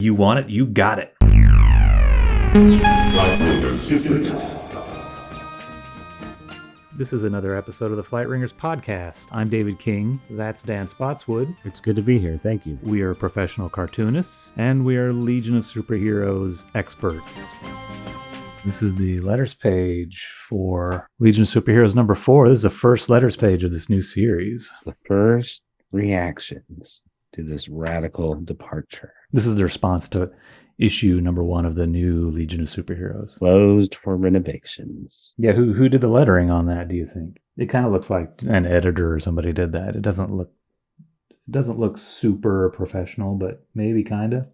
You want it, you got it. This is another episode of the Flight Ringers podcast. I'm David King. That's Dan Spottswood. It's good to be here. Thank you. We are professional cartoonists, and we are Legion of Superheroes experts. This is the letters page for Legion of Superheroes number 4. This is the first letters page of this new series. The first reactions to this radical departure. This is the response to issue number 1 of the new Legion of Superheroes. Closed for renovations. Yeah, who did the lettering on that, do you think? It kind of looks like an editor or somebody did that. It doesn't look super professional, but maybe kind of.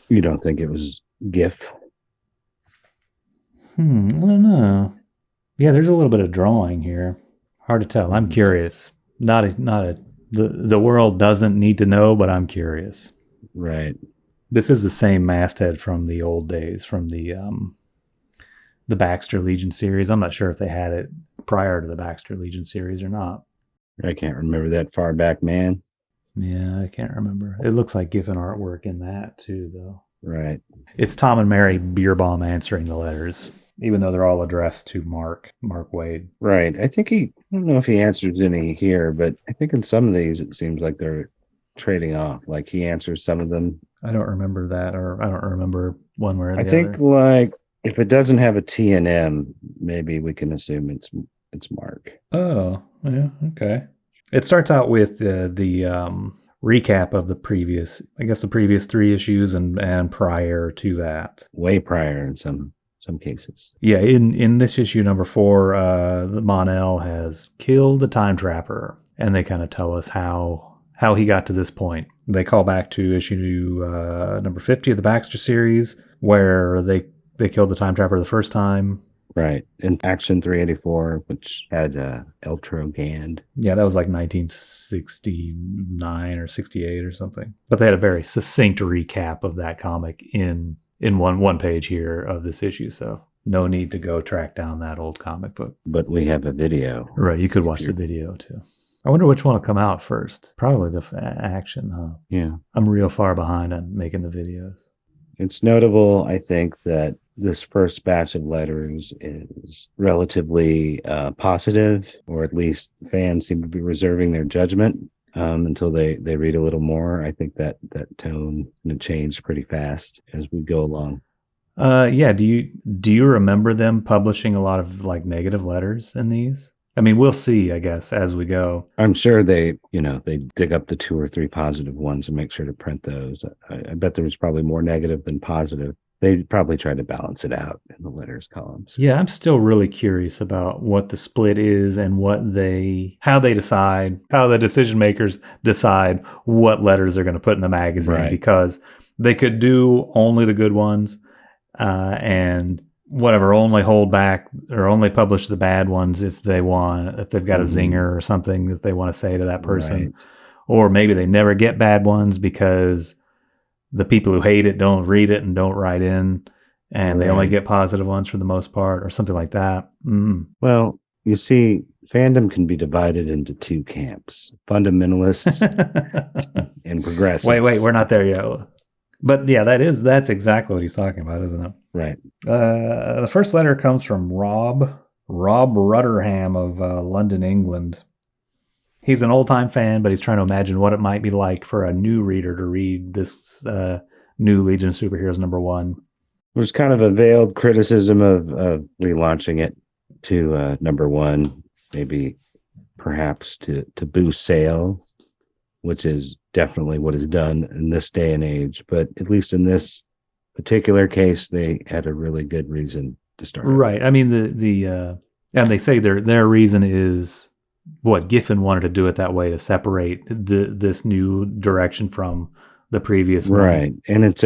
You don't think it was GIF? I don't know. Yeah, there's a little bit of drawing here. Hard to tell. I'm curious. The world doesn't need to know, but I'm curious. Right. This is the same masthead from the old days, from the Baxter Legion series. I'm not sure if they had it prior to the Baxter Legion series or not. I can't remember that far back, man. Yeah, I can't remember. It looks like Giffen artwork in that too, though. Right. It's Tom and Mary Beerbaum answering the letters, even though they're all addressed to Mark Waid. Right. I don't know if he answers any here, but I think in some of these it seems like they're trading off. Like he answers some of them. I don't remember that, or I don't remember one where I think like if it doesn't have a T and M, maybe we can assume it's Mark. Oh, yeah, okay. It starts out with the recap of the previous 3 issues and prior to that. Way prior in some cases. Yeah, in this issue number 4, the Mon-El has killed the Time Trapper, and they kind of tell us how he got to this point. They call back to issue number 50 of the Baxter series, where they killed the Time Trapper the first time. Right. In Action 384, which had Eltro Gand. Yeah, that was like 1969 or 68 or something. But they had a very succinct recap of that comic in one page here of this issue, so no need to go track down that old comic book. But we have a video. Right, you could watch the video too. I wonder which one will come out first. Probably the Action, huh? Yeah. I'm real far behind on making the videos. It's notable, I think, that this first batch of letters is relatively positive, or at least fans seem to be reserving their judgment until they read a little more. I think that tone can change pretty fast as we go along. Yeah. Do you remember them publishing a lot of like negative letters in these? I mean, we'll see, I guess, as we go. I'm sure they dig up the 2 or 3 positive ones and make sure to print those. I bet there was probably more negative than positive. They probably tried to balance it out in the letters columns. Yeah, I'm still really curious about what the split is and how the decision makers decide what letters they're going to put in the magazine, right. Because they could do only the good ones and whatever, only hold back or only publish the bad ones if they've got a zinger or something that they want to say to that person. Right. Or maybe they never get bad ones because the people who hate it don't read it and don't write in, and they only get positive ones for the most part, or something like that. Well, you see, fandom can be divided into 2 camps: fundamentalists and progressives. Wait, we're not there yet. But yeah, that's exactly what he's talking about, isn't it? Right. The first letter comes from Rob Rutterham of London, England. He's an old-time fan, but he's trying to imagine what it might be like for a new reader to read this new Legion of Superheroes number 1. There's kind of a veiled criticism of relaunching it to number 1, maybe perhaps to boost sales, which is definitely what is done in this day and age. But at least in this particular case, they had a really good reason to start. Right. I mean, and they say their reason is what Giffen wanted to do it that way to separate this new direction from the previous one. Right. And it's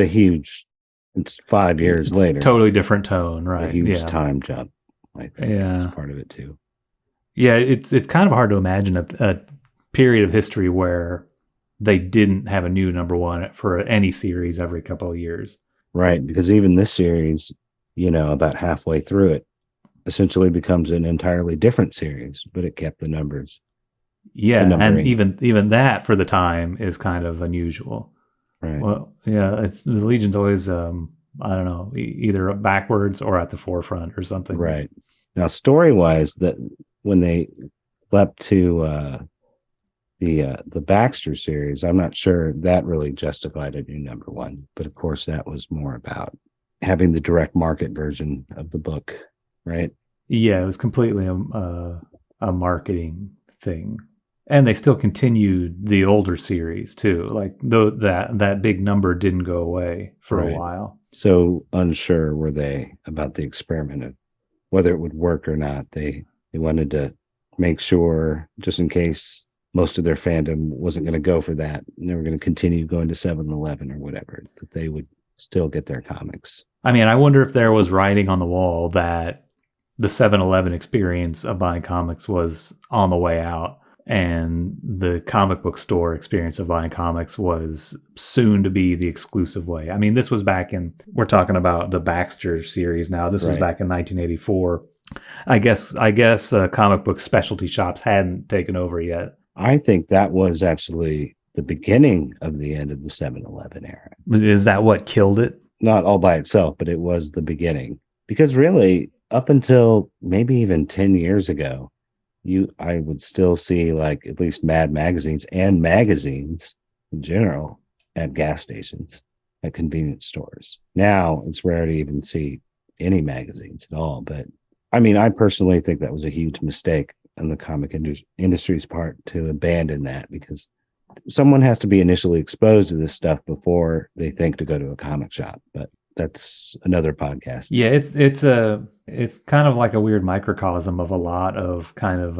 5 years later. Totally different tone, right? A huge time jump, I think. Yeah. That's part of it too. Yeah, it's kind of hard to imagine a period of history where they didn't have a new number 1 for any series every couple of years. Right, because even this series, about halfway through it, essentially becomes an entirely different series, but it kept the numbers. Yeah, and even that for the time is kind of unusual. Right. Well, yeah, it's the Legion's always I don't know, either backwards or at the forefront or something. Right. Now, story wise, that when they leapt to the Baxter series, I'm not sure that really justified a new number one. But of course, that was more about having the direct market version of the book, right? Yeah, it was completely a marketing thing. And they still continued the older series too. Like though that big number didn't go away for a Right. while. So unsure were they about the experiment of whether it would work or not. They wanted to make sure, just in case most of their fandom wasn't going to go for that, and they were going to continue going to 7-Eleven or whatever, that they would still get their comics. I mean, I wonder if there was writing on the wall that the 7-Eleven experience of buying comics was on the way out, and the comic book store experience of buying comics was soon to be the exclusive way. I mean, this was back in, we're talking about the Baxter series now. This was Right. back in 1984. I guess comic book specialty shops hadn't taken over yet. I think that was actually the beginning of the end of the 7-Eleven era. Is that what killed it? Not all by itself, but it was the beginning. Because really, up until maybe even 10 years ago, I would still see like at least Mad magazines and magazines in general at gas stations, at convenience stores. Now it's rare to even see any magazines at all. But I mean, I personally think that was a huge mistake on the comic industry's part to abandon that, because someone has to be initially exposed to this stuff before they think to go to a comic shop. But that's another podcast. Yeah, it's kind of like a weird microcosm of a lot of kind of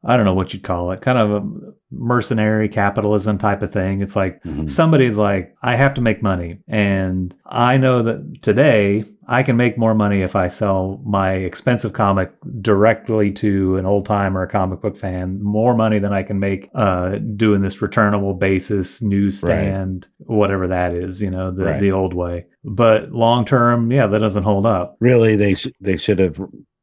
I don't know what you'd call it, kind of a mercenary capitalism type of thing. It's like somebody's like, I have to make money, and I know that today I can make more money if I sell my expensive comic directly to an old time or a comic book fan, more money than I can make doing this returnable basis newsstand, whatever that is, the old way. But long term, yeah, that doesn't hold up. Really, they should have,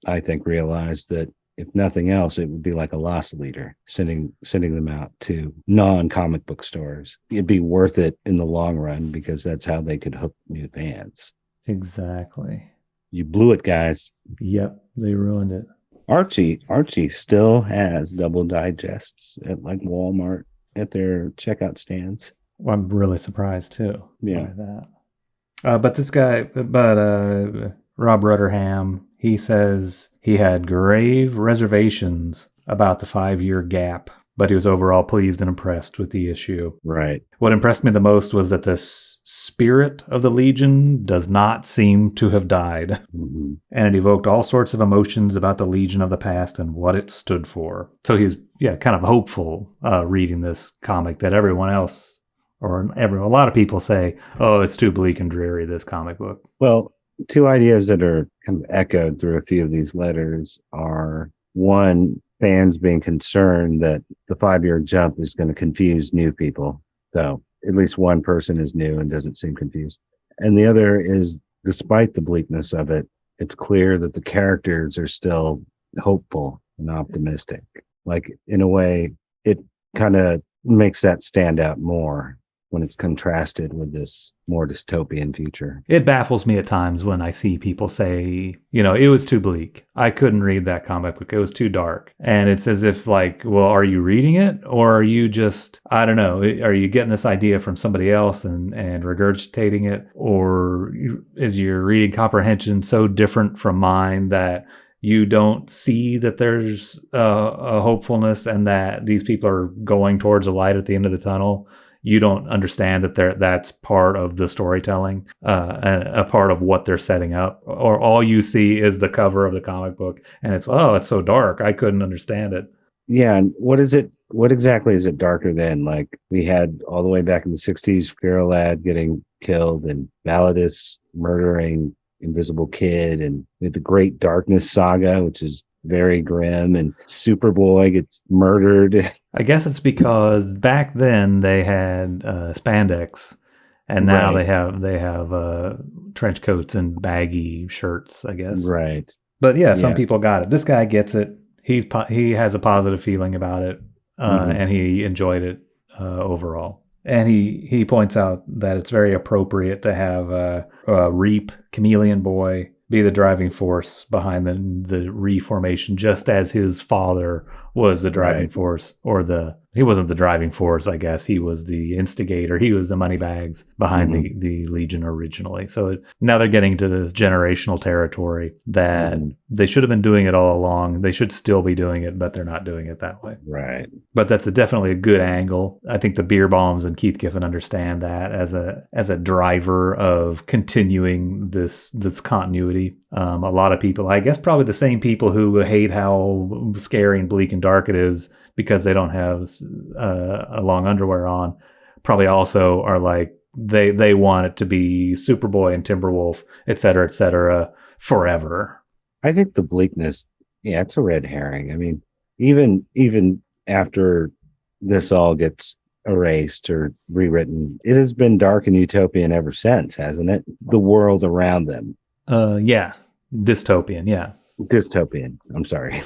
I think, realized that if nothing else, it would be like a loss leader, sending them out to non-comic book stores. It'd be worth it in the long run, because that's how they could hook new fans. Exactly. You blew it, guys. Yep, they ruined it. Archie still has double digests at like Walmart at their checkout stands. Well, I'm really surprised too. Yeah. By that. But this guy, Rob Rutterham, he says he had grave reservations about the 5-year gap, but he was overall pleased and impressed with the issue. Right. What impressed me the most was that the spirit of the Legion does not seem to have died. Mm-hmm. And it evoked all sorts of emotions about the Legion of the past and what it stood for. So he was, kind of hopeful reading this comic that everyone else, or a lot of people say, oh, it's too bleak and dreary, this comic book. Well, two ideas that are kind of echoed through a few of these letters are, one, fans being concerned that the 5-year jump is going to confuse new people. So at least one person is new and doesn't seem confused. And the other is, despite the bleakness of it, it's clear that the characters are still hopeful and optimistic. Like, in a way, it kind of makes that stand out more when it's contrasted with this more dystopian future. It baffles me at times when I see people say, it was too bleak. I couldn't read that comic book. It was too dark. And it's as if like, well, are you reading it? Or are you just, I don't know, are you getting this idea from somebody else and regurgitating it? Or is your reading comprehension so different from mine that you don't see that there's a hopefulness and that these people are going towards a light at the end of the tunnel? You don't understand that that's part of the storytelling, a part of what they're setting up, or all you see is the cover of the comic book and it's so dark. I couldn't understand it. Yeah. And what is it? What exactly is it darker than? Like, we had all the way back in the 60s, Fearlad getting killed and Validus murdering Invisible Kid, and with the Great Darkness saga, which is very grim, and Superboy gets murdered. I guess it's because back then they had spandex, and now they have trench coats and baggy shirts, I guess. Right. But some people got it. This guy gets it. He has a positive feeling about it, and he enjoyed it overall. And he points out that it's very appropriate to have a Reap, Chameleon Boy, be the driving force behind the reformation, just as his father was the driving Right. force, or he wasn't the driving force, I guess. He was the instigator. He was the moneybags behind Mhm. the Legion originally. So now they're getting to this generational territory that they should have been doing it all along. They should still be doing it, but they're not doing it that way. Right. But that's definitely a good angle. I think the Beer Bombs and Keith Giffen understand that as a driver of continuing this continuity. A lot of people, I guess, probably the same people who hate how scary and bleak and dark it is because they don't have a long underwear on, probably also are like they want it to be Superboy and Timberwolf, et cetera, forever. I think the bleakness, yeah, it's a red herring. I mean, even after this all gets erased or rewritten, it has been dark and utopian ever since, hasn't it? The world around them. Yeah, dystopian. Yeah, Dystopian. I'm sorry.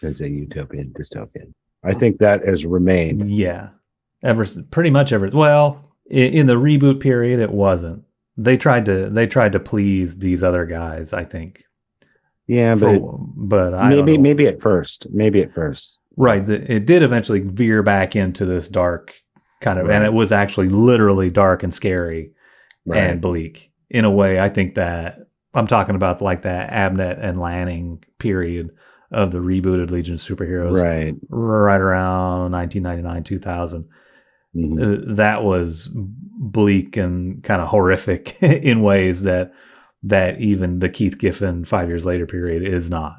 I say utopian, dystopian. I think that has remained. yeah. Pretty much ever. Well, in the reboot period, it wasn't. They tried to please these other guys, I think. Yeah, but I maybe don't know. maybe at first. Right. It did eventually veer back into this dark kind of, Right. and it was actually literally dark and scary and bleak in a way. I think that I'm talking about like that Abnett and Lanning period of the rebooted Legion of Superheroes, right around 1999, 2000. That was bleak and kind of horrific in ways that even the Keith Giffen 5 years later period is not.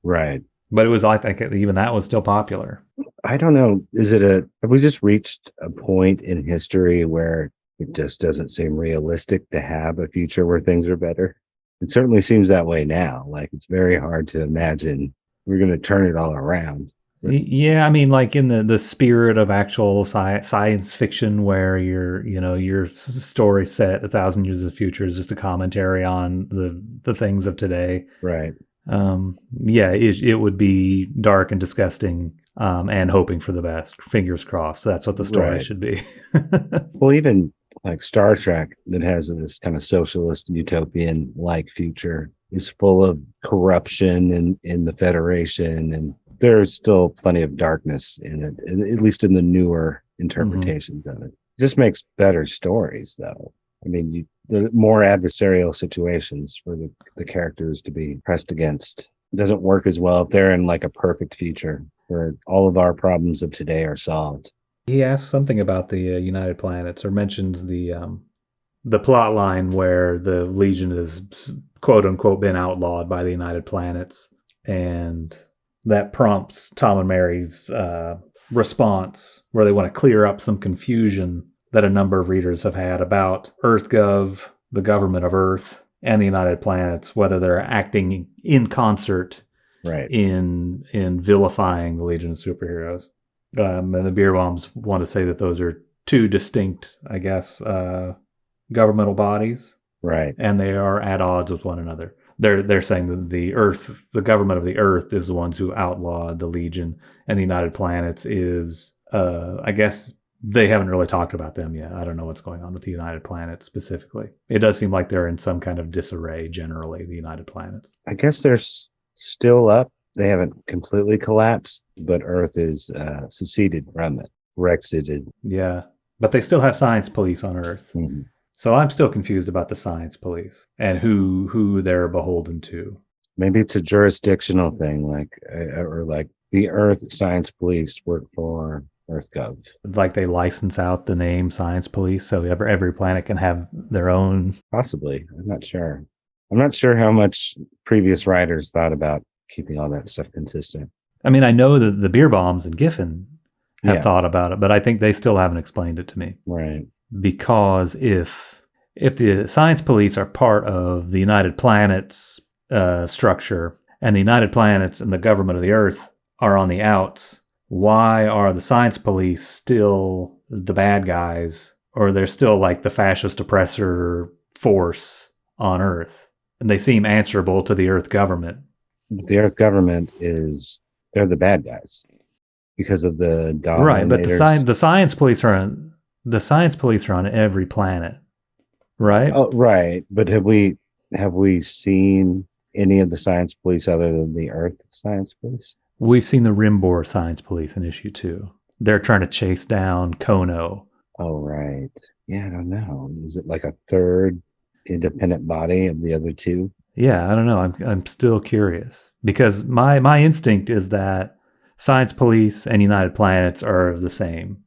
Right. But it was, I think, even that was still popular. I don't know. Have we just reached a point in history where it just doesn't seem realistic to have a future where things are better? It certainly seems that way now. Like, it's very hard to imagine we're going to turn it all around. Yeah, I mean, like in the spirit of actual science fiction, where your story set 1,000 years of the future is just a commentary on the things of today. Right. Yeah, it would be dark and disgusting, and hoping for the best. Fingers crossed. That's what the story should be. Well, even like Star Trek, that has this kind of socialist utopian like future, is full of corruption in the Federation, and there's still plenty of darkness in it, at least in the newer interpretations of it. It just makes better stories, though. I mean, there are more adversarial situations for the characters to be pressed against. It doesn't work as well if they're in like a perfect future where all of our problems of today are solved. He asks something about the United Planets, or mentions the plot line where the Legion is quote unquote been outlawed by the United Planets, and that prompts Tom and Mary's response, where they want to clear up some confusion that a number of readers have had about EarthGov, the government of Earth, and the United Planets, whether they're acting in concert in vilifying the Legion of Superheroes. And the Beer Bombs want to say that those are two distinct, I guess, governmental bodies, right? And they are at odds with one another. They're saying that the government of the Earth, is the ones who outlawed the Legion, and the United Planets is, I guess, they haven't really talked about them yet. I don't know what's going on with the United Planets specifically. It does seem like they're in some kind of disarray generally, the United Planets. I guess they're still up. They haven't completely collapsed, but Earth is seceded from it, Rexited. Yeah, but they still have science police on Earth. Mm-hmm. So I'm still confused about the science police and who they're beholden to. Maybe it's a jurisdictional thing, or like the Earth Science Police work for EarthGov. Like they license out the name Science Police, so every planet can have their own. Possibly. I'm not sure. I'm not sure how much previous writers thought about keeping all that stuff consistent. I mean, I know that the Beer Bombs and Giffen have thought about it, but I think they still haven't explained it to me. Right. Because if the science police are part of the United Planets structure, and the United Planets and the government of the Earth are on the outs, why are the science police still the bad guys, or they're still like the fascist oppressor force on Earth? And they seem answerable to the Earth government. The Earth government they're the bad guys because of the dominators. Right, but the science police are the science police are on every planet, right? Oh, right. But have we seen any of the science police other than the Earth science police? We've seen the Rimbor science police in issue 2. They're trying to chase down Kono. Oh, right. Yeah, I don't know. Is it like a third independent body of the other two? Yeah, I don't know. I'm still curious because my instinct is that Science Police and United Planets are the same.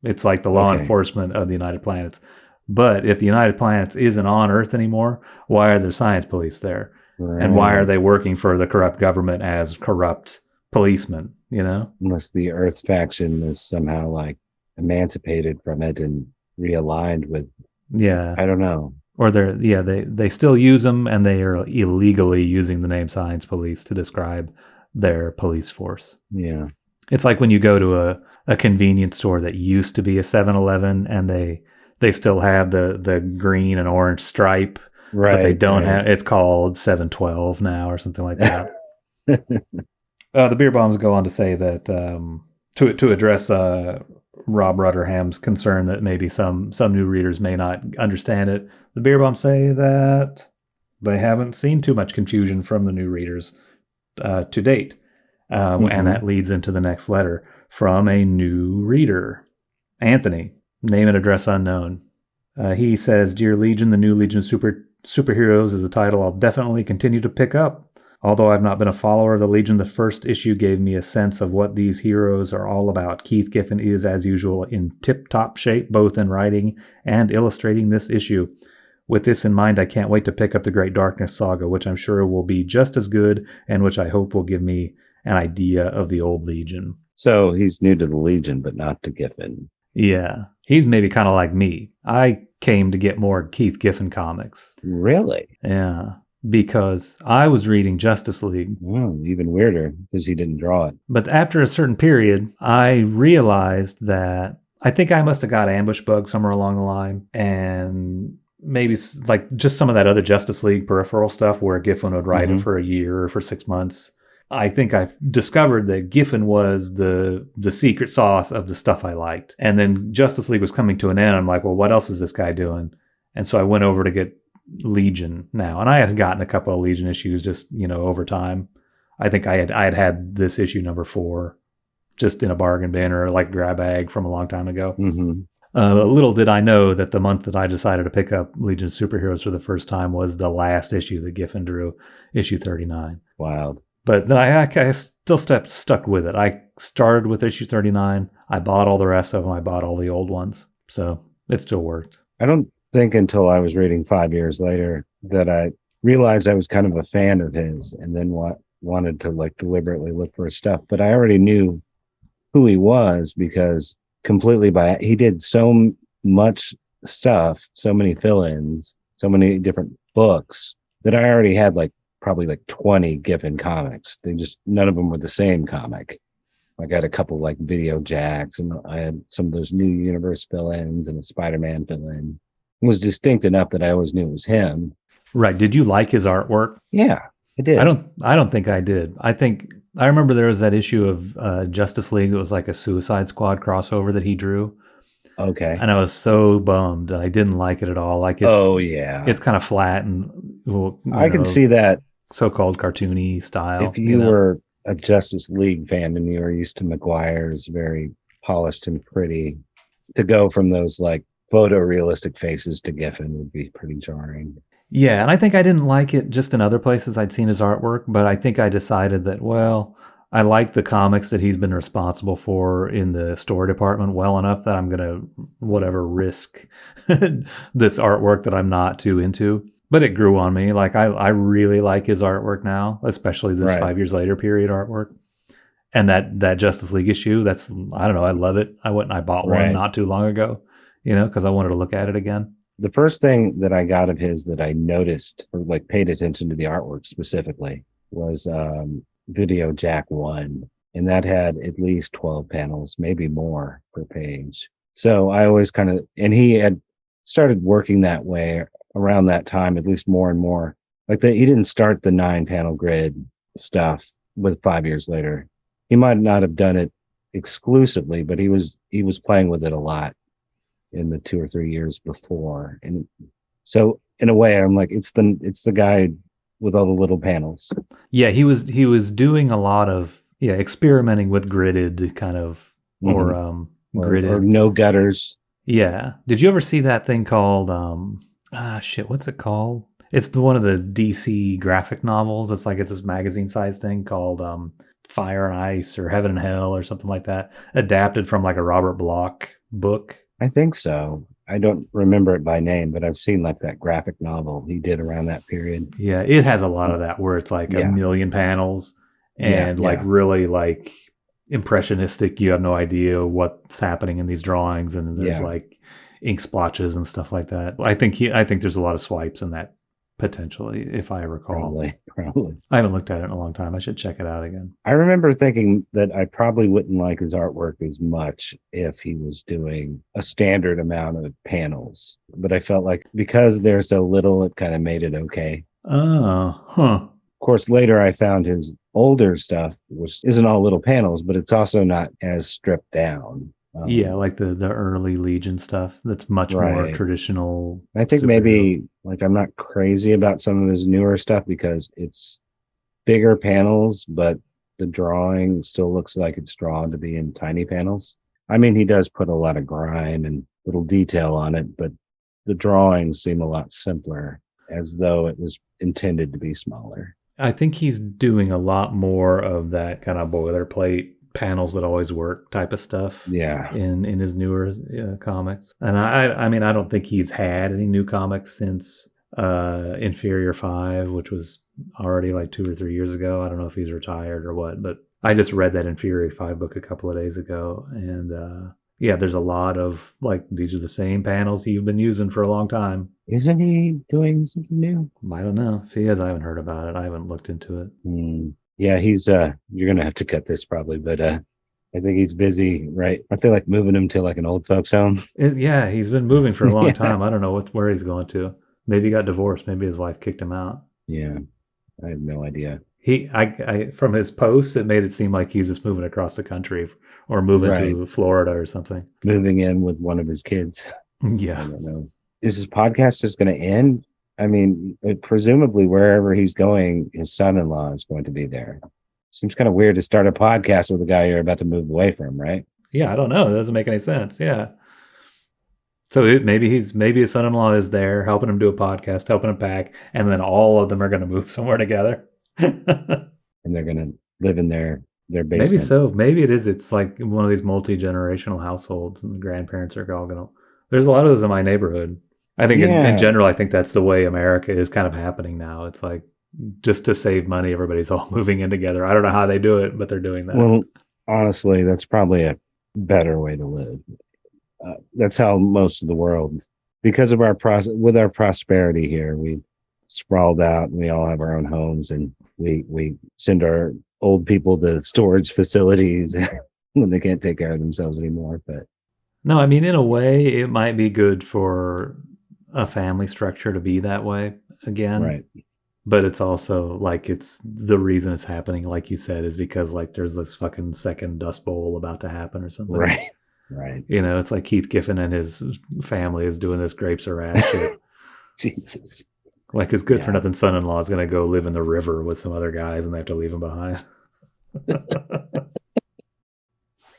It's like the law Okay. enforcement of the United Planets. But if the United Planets isn't on Earth anymore, why are there Science Police there? And why are Right. they working for the corrupt government as corrupt policemen? Unless the Earth faction is somehow like emancipated from it and realigned with, Yeah. I don't know. Or they still use them, and they are illegally using the name Science Police to describe their police force. Yeah. It's like when you go to a convenience store that used to be a 7-Eleven, and they still have the green and orange stripe, Right. but they don't have. It's called 712 now or something like that. The beer bombs go on to say that to address Rob Rutterham's concern that maybe some new readers may not understand it, the beer bombs say that they haven't seen too much confusion from the new readers to date. And that leads into the next letter from a new reader, Anthony, name and address unknown. He says, "Dear Legion, the new Legion Superheroes is a title I'll definitely continue to pick up. Although I've not been a follower of the Legion, the first issue gave me a sense of what these heroes are all about. Keith Giffen is, as usual, in tip-top shape, both in writing and illustrating this issue. With this in mind, I can't wait to pick up the Great Darkness Saga, which I'm sure will be just as good and which I hope will give me an idea of the old Legion." So he's new to the Legion, but not to Giffen. Yeah, he's maybe kind of like me. I came to get more Keith Giffen comics. Really? Yeah, because I was reading Justice League. Oh, even weirder because he didn't draw it. But after a certain period, I realized that I think I must have got ambush bug somewhere along the line, and maybe like just some of that other Justice League peripheral stuff where Giffen would write it for a year or for 6 months. I think I've discovered that Giffen was the secret sauce of the stuff I liked. And then Justice League was coming to an end. I'm like, well, what else is this guy doing? And so I went over to get Legion now. And I had gotten a couple of Legion issues just, over time. I think I had this issue number 4 just in a bargain bin or like grab bag from a long time ago. Little did I know that the month that I decided to pick up Legion Superheroes for the first time was the last issue that Giffen drew, issue 39. Wild. But then I still stuck with it. I started with issue 39. I bought all the rest of them. I bought all the old ones. So it still worked. I don't think until I was reading 5 years later that I realized I was kind of a fan of his and then wanted to like deliberately look for his stuff. But I already knew who he was because he did so much stuff, so many fill-ins, so many different books that I already had probably 20 Giffen comics. None of them were the same comic. I got a couple Video Jacks, and I had some of those New Universe fill-ins and a Spider-Man fill-in. It was distinct enough that I always knew it was him. Right. Did you like his artwork? Yeah, I did. I don't think I did. I remember there was that issue of Justice League that was like a Suicide Squad crossover that he drew. Okay. And I was so bummed, and I didn't like it at all. It's kind of flat and I can see that. So-called cartoony style. If you were a Justice League fan and you were used to McGuire's very polished and pretty, to go from those photorealistic faces to Giffen would be pretty jarring. Yeah, and I think I didn't like it just in other places I'd seen his artwork, but I think I decided that, well, I like the comics that he's been responsible for in the store department well enough that I'm going to, risk this artwork that I'm not too into. But it grew on me. I really like his artwork now, especially this 5 years later period artwork. And that Justice League issue, I don't know, I love it. I went and I bought one not too long ago, because I wanted to look at it again. The first thing that I got of his that I noticed or paid attention to the artwork specifically was Video Jack 1. And that had at least 12 panels, maybe more per page. So I always and he had started working that way around that time, at least more and more. He didn't start the 9-panel grid stuff with 5 years later. He might not have done it exclusively, but he was playing with it a lot. in the 2 or 3 years before. And so in a way, I'm like, it's the guy with all the little panels. Yeah, he was doing a lot of experimenting with gridded kind of or Hmm. Or gridded. no gutters. Yeah. Did you ever see that thing called shit, what's it called? It's one of the DC graphic novels. It's this magazine sized thing called Fire and Ice or Heaven and Hell or something like that. Adapted from like a Robert Bloch book. I think so. I don't remember it by name, but I've seen like that graphic novel he did around that period. Yeah, it has a lot of that where it's like a Yeah, million panels yeah, and like yeah. really like impressionistic. You have no idea what's happening in these drawings, and there's Yeah, like ink splotches and stuff like that. I think there's a lot of swipes in that potentially, if I recall. probably. I haven't looked at it in a long time. I should check it out again. I remember thinking that I probably wouldn't like his artwork as much if he was doing a standard amount of panels, but I felt like because there's so little, it kind of made it okay. Oh, huh. Of course, later I found his older stuff, which isn't all little panels, but it's also not as stripped down. Yeah, like the early Legion stuff. That's much more Right. traditional I think superhero. maybe like I'm not crazy about some of his newer stuff because it's bigger panels, but the drawing still looks like it's drawn to be in tiny panels. I mean, he does put a lot of grime and little detail on it, but the drawings seem a lot simpler, as though it was intended to be smaller. I think he's doing a lot more of that kind of boilerplate panels that always work type of stuff Yeah. in his newer comics. And I mean I don't think he's had any new comics since Inferior 5, which was already like 2 or 3 years ago. I don't know if he's retired or what, but I just read that Inferior 5 book a couple of days ago, and yeah, there's a lot of like these are the same panels you've been using for a long time. Isn't he doing something new? I don't know if he is. I haven't heard about it. I haven't looked into it. Yeah, he's you're gonna have to cut this probably, but I think he's busy, right? Aren't they like moving him to like an old folks home? Yeah, he's been moving for a long Yeah. time. I don't know where he's going to. Maybe he got divorced. Maybe his wife kicked him out. Yeah. I have no idea. I from his posts, it made it seem like he's just moving across the country or moving Right. to Florida or something. Moving in with one of his kids. I Yeah. don't know. Is his podcast just going to end? I mean, presumably wherever he's going, his son-in-law is going to be there. Seems kind of weird to start a podcast with a guy you're about to move away from, right? Yeah, I don't know. It doesn't make any sense. Yeah. So maybe his son-in-law is there helping him do a podcast, helping him pack, and then all of them are going to move somewhere together. And they're going to live in their Maybe basement. so. Maybe it is. It's like one of these multi-generational households, and the grandparents are all gonna. There's a lot of those in my neighborhood. I think in Yeah. general, I think that's the way America is kind of happening now. It's like just to save money, everybody's all moving in together. I don't know how they do it, but they're doing that. Well, honestly, that's probably a better way to live. That's how most of the world, because of with our prosperity here, we sprawled out and we all have our own homes, and we send our old people to storage facilities when they can't take care of themselves anymore. But No, I mean, in a way, it might be good for a family structure to be that way again. right, But it's also like it's the reason it's happening, like you said, is because like there's this fucking second Dust Bowl about to happen or something. right, right. You know, it's like Keith Giffen and his family is doing this grapes or ass shit. Jesus. Like his good for Yeah. nothing son in law is going to go live in the river with some other guys and they have to leave him behind.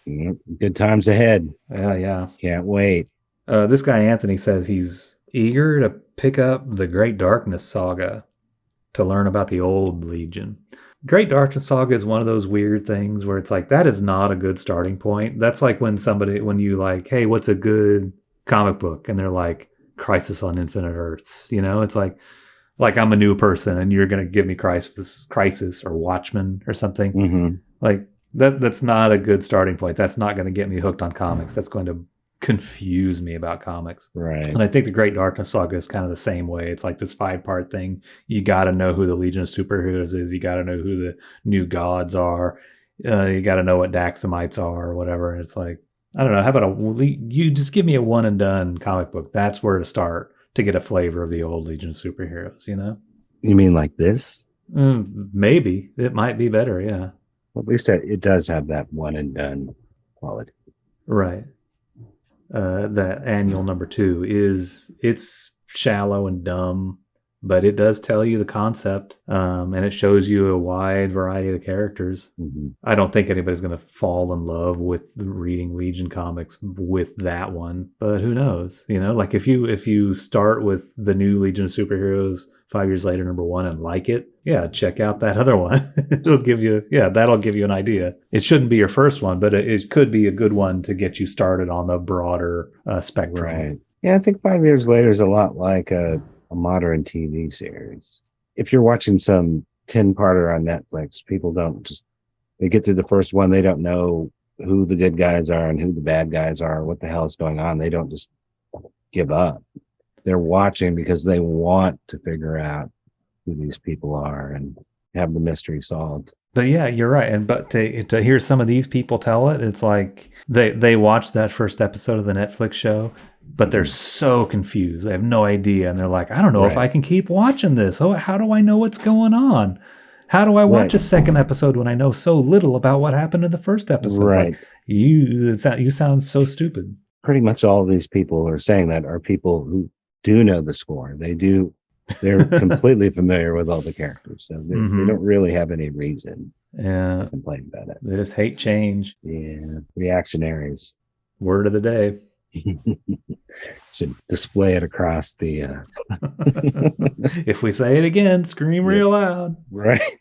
Yep. Good times ahead. Yeah, yeah. Can't wait. This guy Anthony says he's eager to pick up the Great Darkness saga to learn about the old Legion. Great Darkness Saga is one of those weird things where it's like that is not a good starting point. That's like when you like, hey, what's a good comic book? And they're like Crisis on Infinite Earths. You know, it's like I'm a new person and you're gonna give me Crisis or Watchmen or something. Mm-hmm. Like that's not a good starting point. That's not going to get me hooked on comics. That's going to confuse me about comics. Right. And I think the Great Darkness Saga is kind of the same way. It's like this 5-part thing. You got to know who the Legion of Superheroes is. You got to know who the new gods are. You got to know what Daxamites are or whatever. And it's like, I don't know. How about you just give me a one and done comic book? That's where to start to get a flavor of the old Legion of Superheroes, you know? You mean like this? Maybe. It might be better, yeah. Well, at least it does have that one and done quality. Right. that annual number 2 it's shallow and dumb, but it does tell you the concept, and it shows you a wide variety of the characters. Mm-hmm. I don't think anybody's going to fall in love with reading Legion comics with that one, but who knows? Like if you start with the new Legion of Superheroes 5 years later, number 1, and like it, yeah, check out that other one. That'll give you an idea. It shouldn't be your first one, but it could be a good one to get you started on the broader spectrum. Right. Yeah, I think 5 years later is a lot like a modern TV series. If you're watching some 10-parter on Netflix, people don't they get through the first one, they don't know who the good guys are and who the bad guys are, what the hell is going on. They don't just give up. They're watching because they want to figure out who these people are and have the mystery solved. But yeah, you're right. But to hear some of these people tell it, it's like they watched that first episode of the Netflix show, but they're so confused. They have no idea. And they're like, I don't know if I can keep watching this. How do I know what's going on? How do I watch a second episode when I know so little about what happened in the first episode? Right. Like, you sound so stupid. Pretty much all of these people are saying that are people who do know the score. They're completely familiar with all the characters. So they don't really have any reason to complain about it. They just hate change. Yeah. Reactionaries. Word of the day. Should display it across the if we say it again, scream real loud. Right.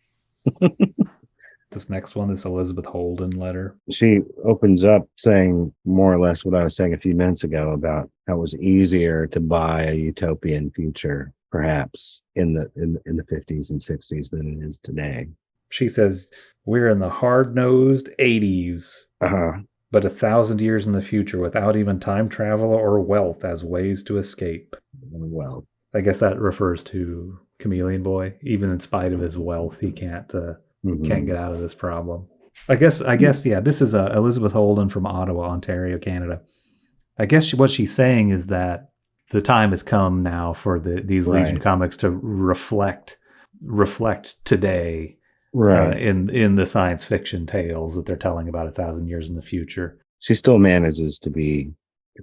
This next one, this Elizabeth Holden letter. She opens up saying more or less what I was saying a few minutes ago about how it was easier to buy a utopian future, perhaps in the 50s and 60s than it is today. She says, we're in the hard-nosed 80s. But 1,000 years in the future without even time travel or wealth as ways to escape. Well, I guess that refers to Chameleon Boy. Even in spite of his wealth, he can't get out of this problem. I guess, yeah, this is Elizabeth Holden from Ottawa, Ontario, Canada. I guess what she's saying is that the time has come now for these Legion comics to reflect today. Right. In the science fiction tales that they're telling about 1,000 years in the future. She still manages to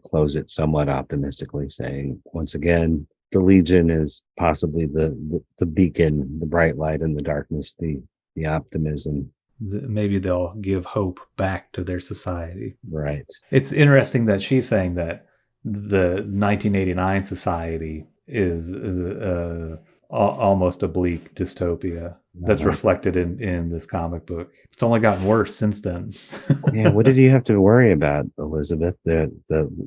close it somewhat optimistically, saying, once again, the Legion is possibly the beacon, the bright light in the darkness, the optimism. Maybe they'll give hope back to their society. Right. It's interesting that she's saying that the 1989 society is almost a bleak dystopia that's reflected in this comic book. It's only gotten worse since then. Yeah, what did you have to worry about, Elizabeth? The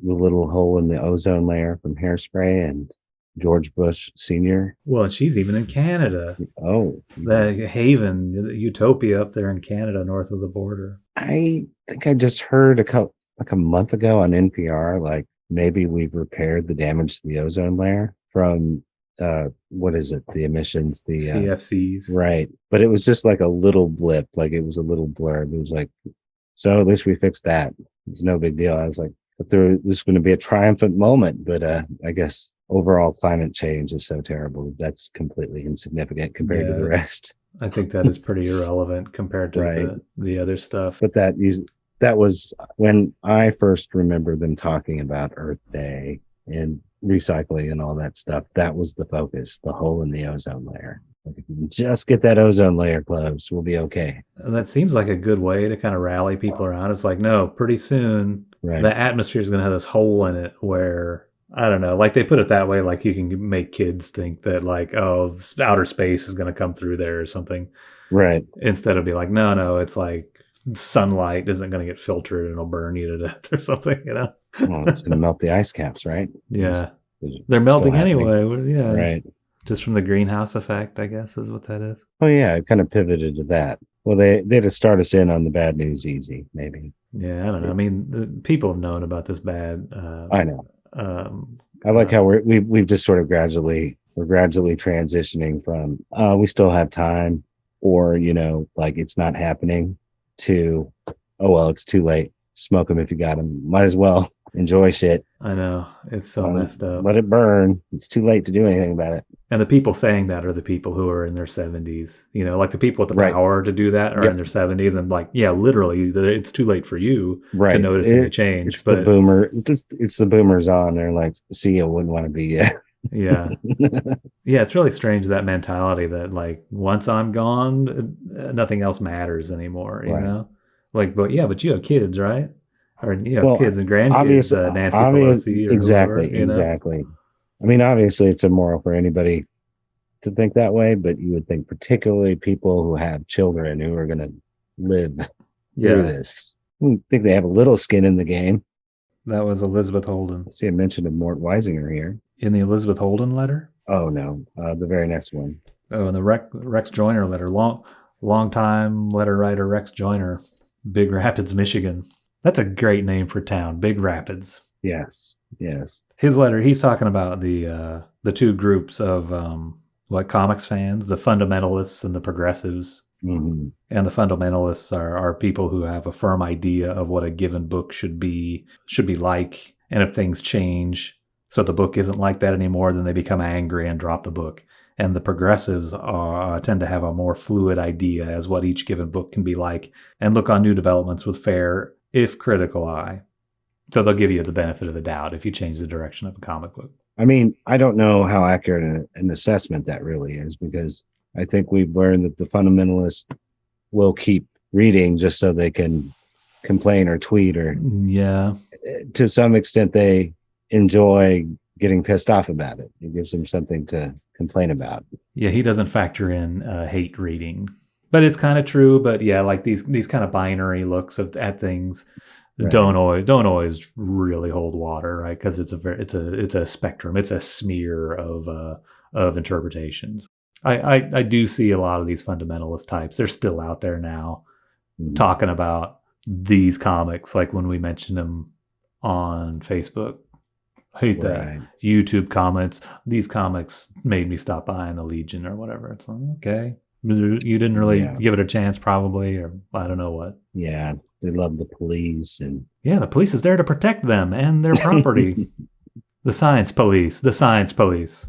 little hole in the ozone layer from Hairspray and George Bush Sr.? Well, she's even in Canada. Oh. The Haven, the Utopia up there in Canada, north of the border. I think I just heard a month ago on NPR, like maybe we've repaired the damage to the ozone layer from what is it? The emissions, the CFCs. Right. But it was just like a little blip, like it was a little blurb. It was like, so at least we fixed that. It's no big deal. I was like, this is going to be a triumphant moment, but I guess overall climate change is so terrible. That's completely insignificant compared to the rest. I think that is pretty irrelevant compared to the other stuff. But that was when I first remember them talking about Earth Day and recycling and all that stuff. That was the focus, the hole in the ozone layer. Like if we can just get that ozone layer closed, we'll be okay. And that seems like a good way to kind of rally people around. It's like, no, pretty soon the atmosphere is going to have this hole in it where, I don't know, like they put it that way, like you can make kids think that like, oh, outer space is going to come through there or something. Right. Instead of be like, no, it's like sunlight isn't going to get filtered and it'll burn you to death or something, Well, it's going to melt the ice caps, right? Yeah. They're melting anyway. Yeah. Right. Just from the greenhouse effect, I guess, is what that is. Oh, yeah. It kind of pivoted to that. Well, they had to start us in on the bad news easy, maybe. Yeah, I don't know. I mean, people have known about this bad. I know. I like how we've just sort of gradually transitioning from we still have time, or like it's not happening, to oh well, it's too late. Smoke them if you got them. Might as well enjoy shit. I know, it's so messed up. Let it burn. It's too late to do anything about it. And the people saying that are the people who are in their 70s. You know, like the people with the Right. power to do that are in Yep. their 70s. And like, yeah, literally, it's too late for you to Right. notice any change. It's the But boomer. It's the boomers on. They're like, CEO wouldn't want to be. yeah. Yeah, it's really strange, that mentality that like once I'm gone, nothing else matters anymore, you Right. know? Like, but yeah, but you have kids, right? Or you have Well, kids and grandkids, obvious, Nancy obvious, Pelosi or whoever, exactly, you know? exactly. I mean, obviously, it's immoral for anybody to think that way, but you would think particularly people who have children who are going to live through Yeah, this. I think they have a little skin in the game. that was Elizabeth Holden. I see a mention of Mort Weisinger here. In the Elizabeth Holden letter? Oh no, the very next one. Oh, and the Rex Joyner letter, long time letter writer Rex Joyner, Big Rapids, Michigan. That's a great name for town, Big Rapids. Yes, yes. His letter, he's talking about the two groups of what comics fans, the fundamentalists and the progressives. Mm-hmm. And the fundamentalists are people who have a firm idea of what a given book should be like, and if things change, so the book isn't like that anymore, then they become angry and drop the book. And the progressives tend to have a more fluid idea as what each given book can be like, and look on new developments with fair, if critical eye. So they'll give you the benefit of the doubt if you change the direction of a comic book. I mean, I don't know how accurate an assessment that really is, because I think we've learned that the fundamentalists will keep reading just so they can complain or tweet, or yeah, to some extent they enjoy getting pissed off about it. It gives them something to complain about. Yeah, he doesn't factor in hate reading, but it's kind of true. But yeah, like these kind of binary looks at things Right. don't always really hold water, right? Because it's a spectrum, it's a smear of interpretations. I do see a lot of these fundamentalist types. They're still out there now, talking about these comics, like when we mentioned them on Facebook. I hate that. YouTube comments. These comics made me stop buying the Legion or whatever. It's like, okay, you didn't really give it a chance, probably, or I don't know what. Yeah, they love the police, and yeah, the police is there to protect them and their property. The science police. The science police.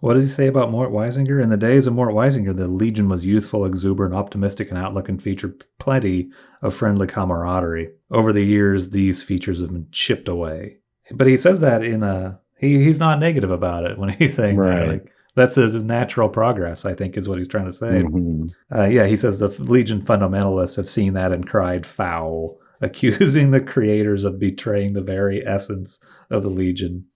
What does he say about Mort Weisinger? In the days of Mort Weisinger, the Legion was youthful, exuberant, optimistic in outlook, and featured plenty of friendly camaraderie. Over the years, these features have been chipped away. But he says that in a he's not negative about it when he's saying that. Like, that's a natural progress, I think, is what he's trying to say. Yeah, he says the Legion fundamentalists have seen that and cried foul, accusing the creators of betraying the very essence of the Legion.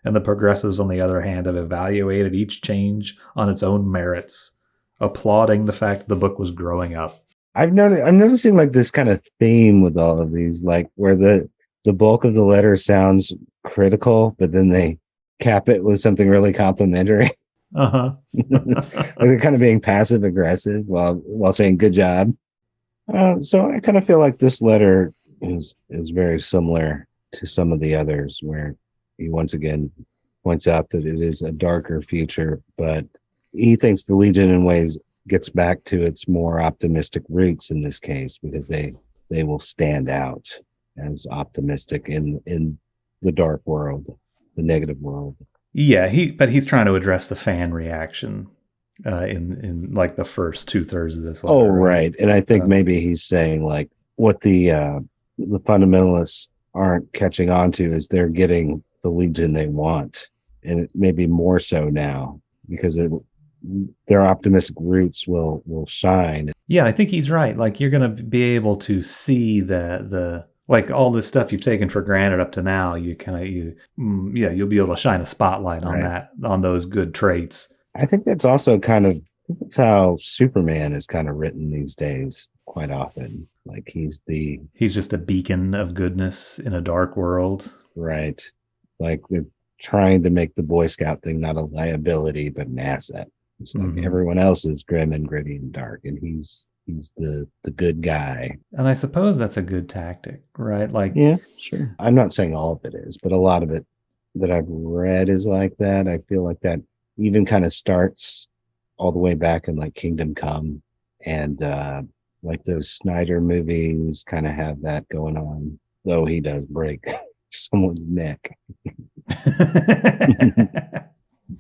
And the progressives, on the other hand, have evaluated each change on its own merits, applauding the fact that the book was growing up. I'm noticing like this kind of theme with all of these, like where the bulk of the letter sounds critical, but then they cap it with something really complimentary. Uh-huh. Like they're kind of being passive aggressive while saying good job. So I kind of feel like this letter is very similar to some of the others, where he once again points out that it is a darker future, but he thinks the Legion in ways gets back to its more optimistic roots in this case, because they will stand out as optimistic in the dark world, the negative world. Yeah, but he's trying to address the fan reaction in like the first 2/3 of this letter. Oh, right. And I think maybe he's saying like what the fundamentalists aren't catching on to is they're getting the Legion they want, and it may be more so now because their optimistic roots will shine. Yeah, I think he's right. Like, you're going to be able to see the like all this stuff you've taken for granted up to now. You'll be able to shine a spotlight on that, on those good traits. I think that's also that's how Superman is kind of written these days quite often. Like he's just a beacon of goodness in a dark world. Right. Like they're trying to make the Boy Scout thing not a liability, but an asset. It's like everyone else is grim and gritty and dark, and he's the good guy. And I suppose that's a good tactic, right? Like, yeah, sure. I'm not saying all of it is, but a lot of it that I've read is like that. I feel like that even kind of starts all the way back in like Kingdom Come, and like those Snyder movies kind of have that going on, though he does break someone's neck.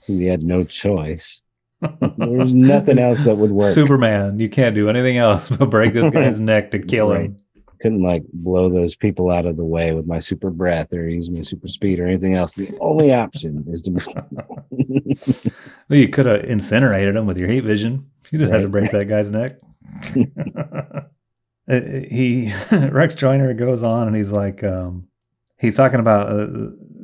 He had no choice. There's nothing else that would work. Superman, you can't do anything else but break this guy's neck to kill him. Couldn't like blow those people out of the way with my super breath or use my super speed or anything else. The only option is to. Well, you could have incinerated him with your heat vision. You just had to break that guy's neck. Rex Joyner goes on and he's like, he's talking about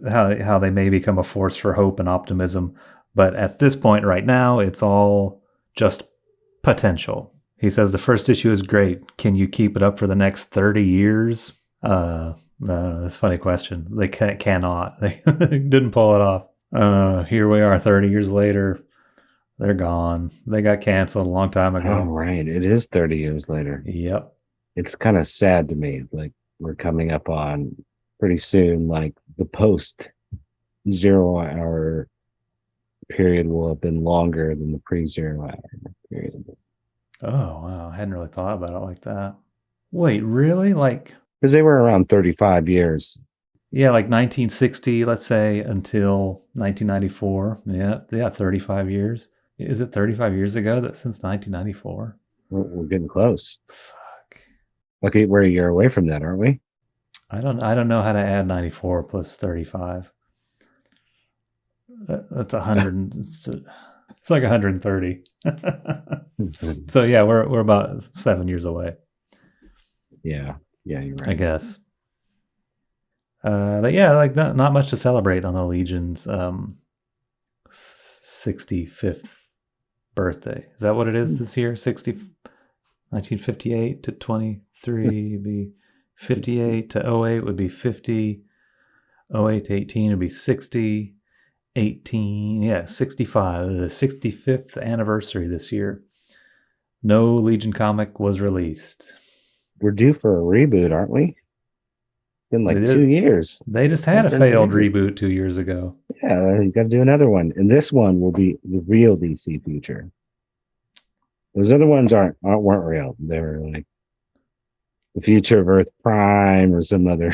how they may become a force for hope and optimism, but at this point right now, it's all just potential. He says the first issue is great. Can you keep it up for the next 30 years? That's a funny question. They cannot. They didn't pull it off. Here we are 30 years later. They're gone. They got canceled a long time ago. Oh, right. It is 30 years later. Yep. It's kind of sad to me. Like we're coming up on pretty soon, like the post 0 hour period will have been longer than the pre-0 hour period. Oh, wow. I hadn't really thought about it like that. Wait, really? Like, because they were around 35 years. Yeah, like 1960, let's say, until 1994. Yeah, 35 years. Is it 35 years ago that since 1994? We're getting close. Fuck. Okay, we're a year away from that, aren't we? I don't know how to add 94 plus 35. That's 100. It's like 130. So yeah, we're about 7 years away. Yeah, you're right. I guess. But yeah, like not much to celebrate on the Legion's 65th birthday. Is that what it is this year? 1958 to 23 would be 58 to 08 would be 50. 08 to 18 would be 60. 18, 65. The 65th anniversary this year. No Legion comic was released. We're due for a reboot, aren't we? Been like 2 years. They just had a failed reboot 2 years ago. Yeah, you got to do another one, and this one will be the real DC future. Those other ones weren't real. They were like the future of Earth Prime or some other.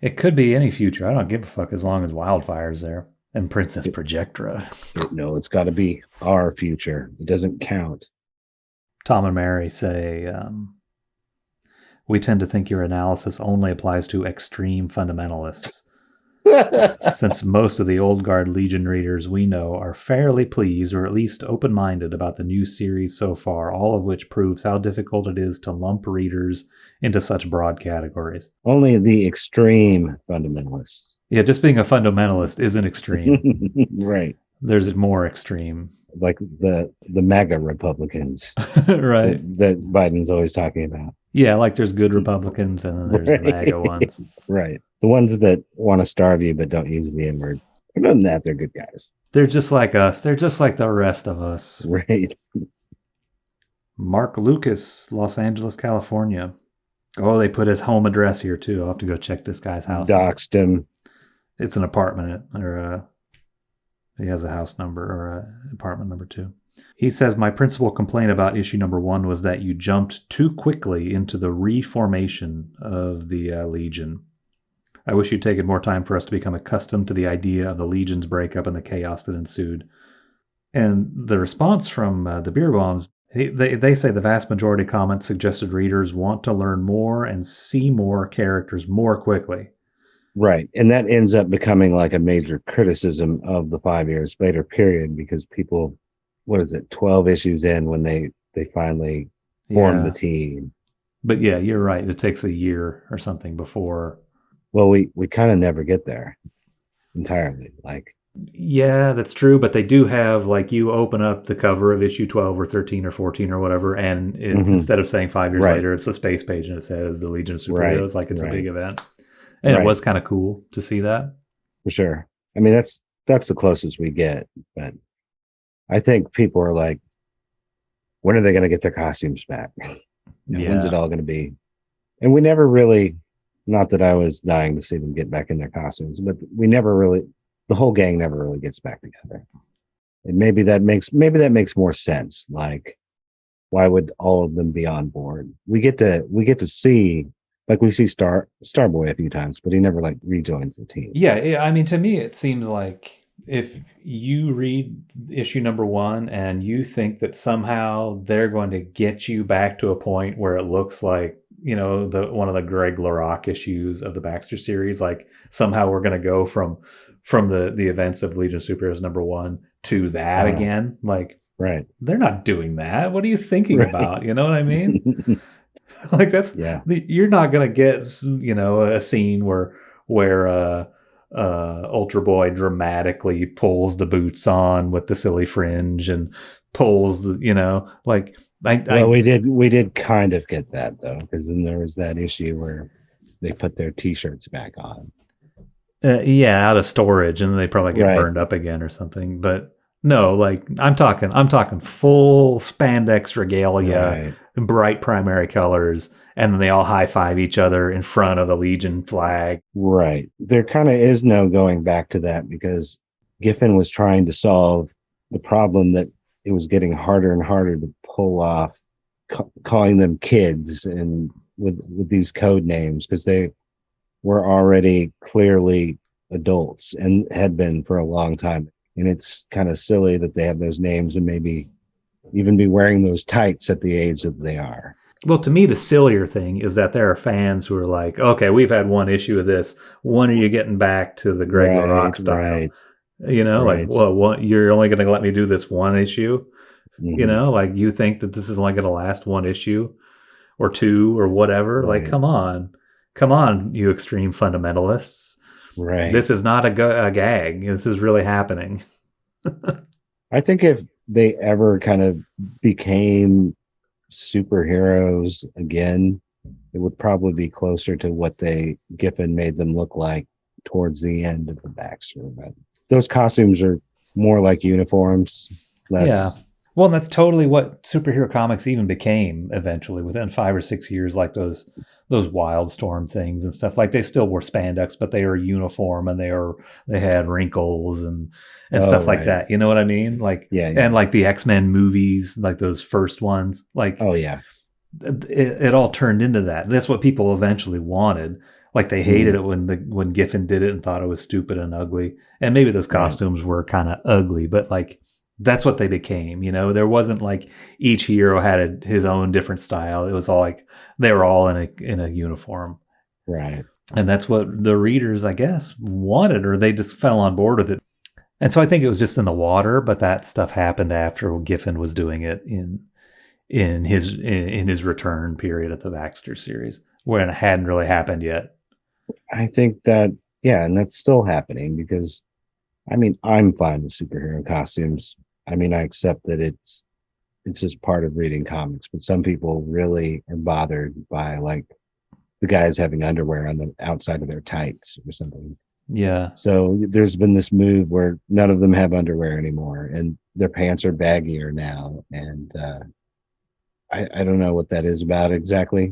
It could be any future. I don't give a fuck as long as Wildfire's there and Princess Projectra. No, it's got to be our future. It doesn't count. Tom and Mary say, we tend to think your analysis only applies to extreme fundamentalists. Since most of the Old Guard Legion readers we know are fairly pleased or at least open-minded about the new series so far, all of which proves how difficult it is to lump readers into such broad categories. Only the extreme fundamentalists. Yeah, just being a fundamentalist isn't extreme. Right. There's more extreme. Like the MAGA Republicans. Right. That Biden's always talking about. Yeah, like there's good Republicans and then there's the MAGA ones. Right. The ones that want to starve you but don't use the N-word. Other than that, they're good guys. They're just like us. They're just like the rest of us. Right. Mark Lucas, Los Angeles, California. Oh, they put his home address here too. I'll have to go check this guy's house. Doxed him. It's an apartment, or he has a house number or apartment number 2. He says, my principal complaint about issue number 1 was that you jumped too quickly into the reformation of the Legion. I wish you'd taken more time for us to become accustomed to the idea of the Legion's breakup and the chaos that ensued. And the response from the Beer Bombs, they say the vast majority of comments suggested readers want to learn more and see more characters more quickly. Right. And that ends up becoming like a major criticism of the 5 years later period because people, 12 issues in when they finally formed the team. But yeah, you're right. It takes a year or something before. Well, we kind of never get there entirely. Like, yeah, that's true. But they do have, like, you open up the cover of issue 12 or 13 or 14 or whatever, and instead of saying 5 years later, it's a space page and it says the Legion of Superheroes, like it's a big event. And it was kind of cool to see that. For sure. I mean, that's the closest we get. But I think people are like, when are they going to get their costumes back? When's it all going to be? And we never really, not that I was dying to see them get back in their costumes, but we never really, the whole gang never really gets back together. And maybe that makes more sense. Like, why would all of them be on board? We get to see, like, we see Starboy a few times, but he never like rejoins the team. Yeah, I mean, to me, it seems like if you read issue number one and you think that somehow they're going to get you back to a point where it looks like, the one of the Greg LaRocque issues of the Baxter series, like somehow we're going to go from the events of Legion of Superheroes number one to that again, like right. they're not doing that. What are you thinking Right. about? You know what I mean? Like that's Yeah. you're not gonna get a scene where Ultra Boy dramatically pulls the boots on with the silly fringe and pulls like Well, we did kind of get that though, because then there was that issue where they put their t-shirts back on. Yeah, out of storage, and then they probably get Right. burned up again or something. But no, like I'm talking full spandex regalia, Right. bright primary colors, and then they all high five each other in front of the Legion flag. Right. There kind of is no going back to that because Giffen was trying to solve the problem that it was getting harder and harder to pull off calling them kids and with these code names because they were already clearly adults and had been for a long time. And it's kind of silly that they have those names and maybe even be wearing those tights at the age that they are. Well, to me, the sillier thing is that there are fans who are like, okay, we've had one issue of this. When are you getting back to the Greg LaRocque style? Right. Like, well, you're only going to let me do this one issue? Mm-hmm. Like you think that this is only going to last one issue or two or whatever? Right. Like, come on, you extreme fundamentalists. Right. This is not a gag. This is really happening. I think if they ever kind of became superheroes again, it would probably be closer to what Giffen made them look like towards the end of the Baxter. But those costumes are more like uniforms. Less. Yeah. Well, and that's totally what superhero comics even became eventually within 5 or 6 years, like those Wildstorm things and stuff. Like they still wore spandex, but they were uniform and they had wrinkles and stuff like that. You know what I mean? Like, and like the X-Men movies, like those first ones, like, oh yeah, it all turned into that. That's what people eventually wanted. Like they hated it when Giffen did it and thought it was stupid and ugly. And maybe those costumes were kind of ugly, but like, that's what they became. There wasn't like each hero had his own different style. It was all like they were all in a uniform, right? And that's what the readers, I guess, wanted, or they just fell on board with it. And so I think it was just in the water, but that stuff happened after Giffen was doing it in his return period at the Baxter series, when it hadn't really happened yet. I think that and that's still happening because, I mean, I'm fine with superhero costumes. I mean, I accept that it's just part of reading comics, but some people really are bothered by like the guys having underwear on the outside of their tights or something. Yeah. So there's been this move where none of them have underwear anymore and their pants are baggier now. And I don't know what that is about exactly.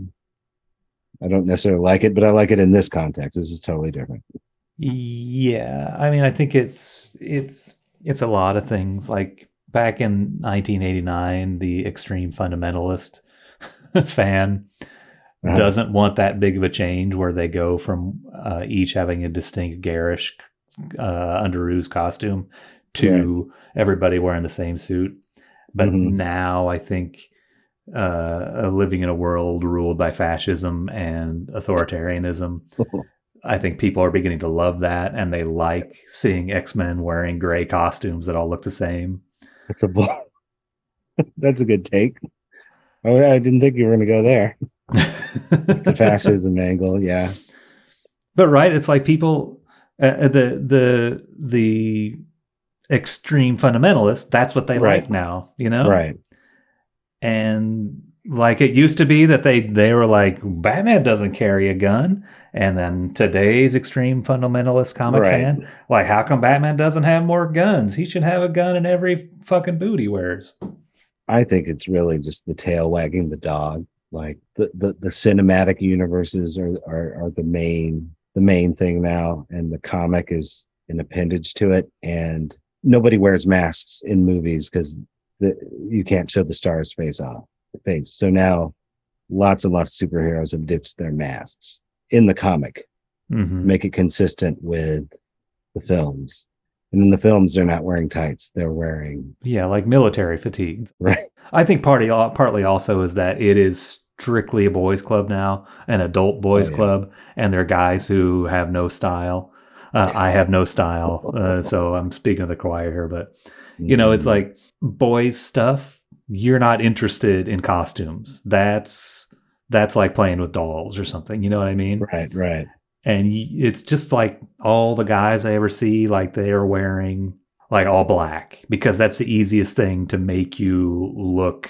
I don't necessarily like it, but I like it in this context. This is totally different. Yeah, I mean, I think it's a lot of things. Like back in 1989, the extreme fundamentalist fan doesn't want that big of a change where they go from each having a distinct garish underoos costume to everybody wearing the same suit. But now I think living in a world ruled by fascism and authoritarianism, I think people are beginning to love that, and they like seeing X-Men wearing gray costumes that all look the same. That's a good take. Oh, I didn't think you were going to go there. It's the fascism angle, yeah. But right, it's like people, the extreme fundamentalists. That's what they like now, Right. And like it used to be that they were like, Batman doesn't carry a gun. And then today's extreme fundamentalist comic fan, like, how come Batman doesn't have more guns? He should have a gun in every fucking boot he wears. I think it's really just the tail wagging the dog. Like the cinematic universes are the main thing now, and the comic is an appendage to it. And nobody wears masks in movies because you can't show the star's face. So now lots and lots of superheroes have ditched their masks in the comic, make it consistent with the films. And in the films, they're not wearing tights. They're wearing Yeah, like military fatigues. right. I think partly also is that it is strictly a boys' club now, an adult Oh boys' yeah. club, and they're guys who have no style. I have no style, so I'm speaking of the choir here. But it's Mm, like boys' stuff. You're not interested in costumes. That's like playing with dolls or something. You know what I mean? right, right, And it's just like all the guys I ever see, like they are wearing like all black because that's the easiest thing to make you look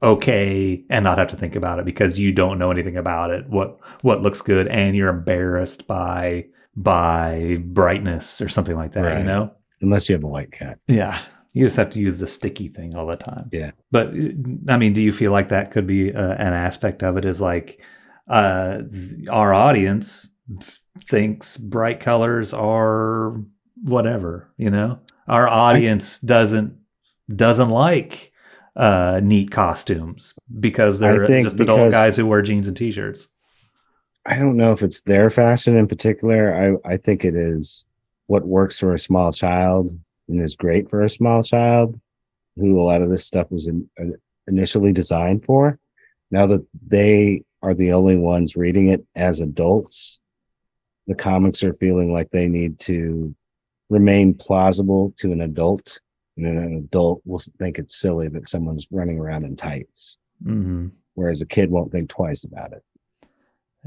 okay and not have to think about it because you don't know anything about it. What looks good, and you're embarrassed by brightness or something like that. right. Unless you have a white cat. Yeah. You just have to use the sticky thing all the time. Yeah. But I mean, do you feel like that could be an aspect of it? Is like our audience thinks bright colors are whatever, Our I audience doesn't like neat costumes because I they're think just adult because guys who wear jeans and t-shirts. I don't know if it's their fashion in particular. I think it is what works for a small child and is great for a small child who a lot of this stuff was initially designed for. Now that they are the only ones reading it as adults, the comics are feeling like they need to remain plausible to an adult, and an adult will think it's silly that someone's running around in tights, Mm-hmm. whereas a kid won't think twice about it.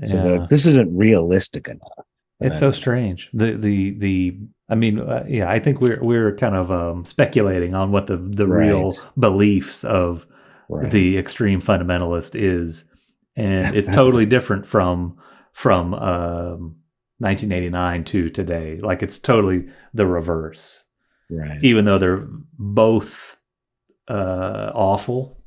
So they're like, Yeah. this isn't realistic enough. But It's I so don't know. strange. The I mean, yeah, I think we're kind of speculating on what the Right, real beliefs of right. the extreme fundamentalist is, and it's totally different from 1989 to today. Like it's totally the reverse, Right. even though they're both awful.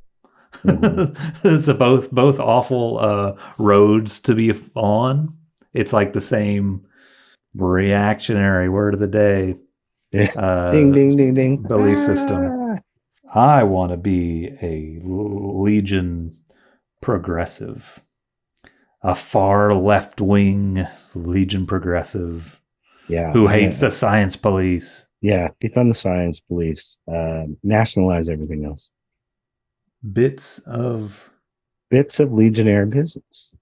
Hmm. It's a both awful roads to be on. It's like the same reactionary word of the day Yeah. Ding, uh, ding, ding, ding. belief system. Ah. I want to be a Legion progressive, a far left wing Legion progressive Yeah. who hates the science police. Yeah. Defund the science police. Nationalize everything else. Bits of Bits of Legionnaire business.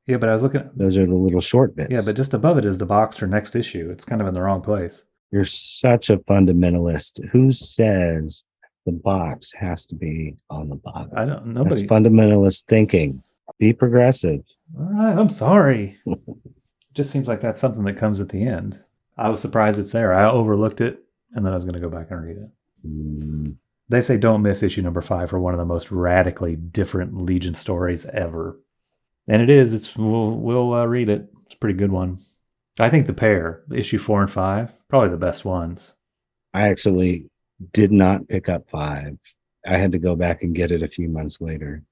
yeah, but I was looking. Those are the little short bits. Yeah, but just above it is the box for next issue. It's kind of in the wrong place. You're such a fundamentalist. Who says the box has to be on the bottom? I don't. That's Nobody. fundamentalist thinking. Be progressive. All right, I'm sorry. It just seems like that's something that comes at the end. I was surprised it's there. I overlooked it, and then I was going to go back and read it. Mm, They say don't miss issue number 5 for one of the most radically different Legion stories ever, and it is. We'll read it. It's a pretty good one. I think the pair, issue 4 and 5, probably the best ones. I actually did not pick up 5. I had to go back and get it a few months later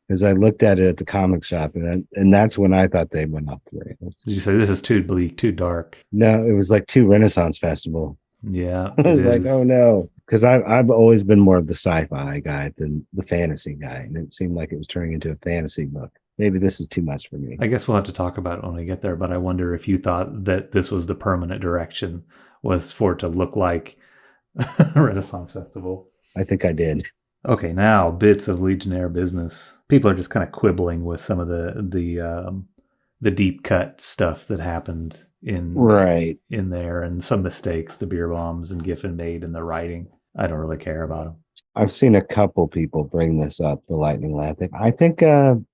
because I looked at it at the comic shop, and that's when I thought they went up 3. Did you say this is too bleak, too dark? No, it was like 2 Renaissance Festival. Yeah, I was it like, is. oh no, because I've always been more of the sci-fi guy than the fantasy guy, and it seemed like it was turning into a fantasy book. Maybe this is too much for me. I guess we'll have to talk about it when we get there, but I wonder if you thought that this was the permanent direction, was for it to look like Renaissance Festival. I think I did. Okay, now bits of Legionnaire business. People are just kind of quibbling with some of the deep cut stuff that happened Right. in there, and some mistakes the beer bombs and Giffen made in the writing. I don't really care about them. I've seen a couple people bring this up, the lightning lad thing. I think Tom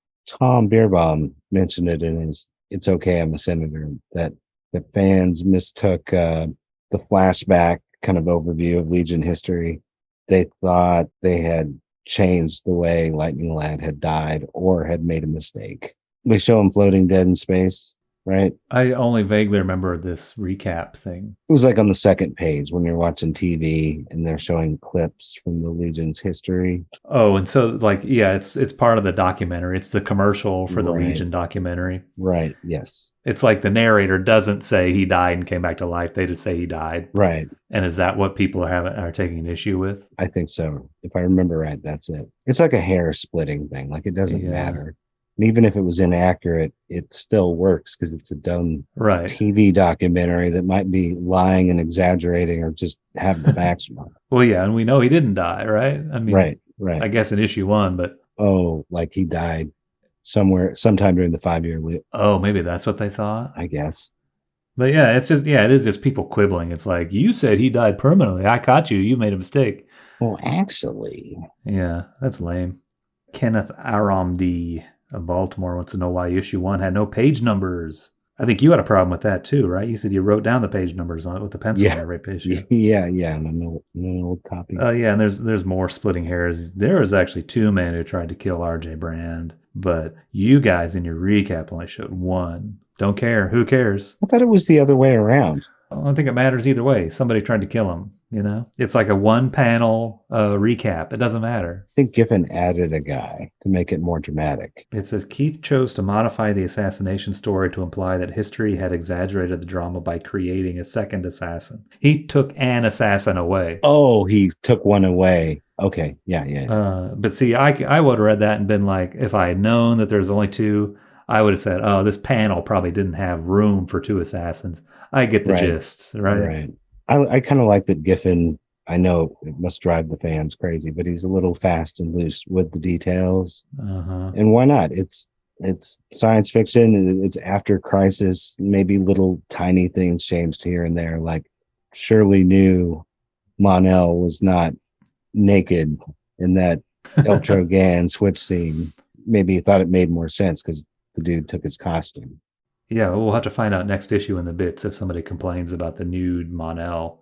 Beerbaum mentioned it in his "It's Okay, I'm a Senator" that the fans mistook the flashback kind of overview of Legion history. They thought they had changed the way Lightning Lad had died or had made a mistake. They show him floating dead in space, right? I only vaguely remember this recap thing. It was like on the second page when you're watching TV and they're showing clips from the Legion's history. Oh, and so like yeah, it's part of the documentary. It's the commercial for the Right. Legion documentary. Right. Yes. It's like the narrator doesn't say he died and came back to life. They just say he died. Right. And is that what people are taking an issue with? I think so. If I remember right, that's it. It's like a hair splitting thing. Like it doesn't Yeah. matter. And even if it was inaccurate, it still works because it's a dumb Right. TV documentary that might be lying and exaggerating or just have the facts wrong. Well, yeah, and we know he didn't die, right? I mean, Right, right. I guess in issue 1, but Oh, like he died sometime during the 5-year loop, oh, maybe that's what they thought. I guess. But yeah, it's just it is just people quibbling. It's like you said he died permanently. I caught you. You made a mistake. Well, actually, Yeah, that's lame. Kenneth Aramd of Baltimore wants to know why issue 1 had no page numbers. I think you had a problem with that too, right? You said you wrote down the page numbers on it with the pencil on every issue. yeah, and an old copy. Yeah, and there's more splitting hairs. There was actually 2 men who tried to kill R.J. Brand, but you guys in your recap only showed 1. Don't care. Who cares? I thought it was the other way around. I don't think it matters either way. Somebody tried to kill him, you know? It's like a 1-panel recap. It doesn't matter. I think Giffen added a guy to make it more dramatic. It says Keith chose to modify the assassination story to imply that history had exaggerated the drama by creating a second assassin. He took an assassin away. Oh, he took one away. Okay, yeah. But see, I would have read that and been like, if I had known that there's only 2, I would have said, oh, this panel probably didn't have room for 2 assassins. I get the gist, right? Right. I kind of like that Giffen. I know it must drive the fans crazy, but he's a little fast and loose with the details. And why not? It's science fiction. It's after crisis. Maybe little tiny things changed here and there. Like Shirley knew Mon-El was not naked in that Eltrogan switch scene. Maybe he thought it made more sense because the dude took his costume. Yeah, we'll have to find out next issue in the bits if somebody complains about the nude Mon-El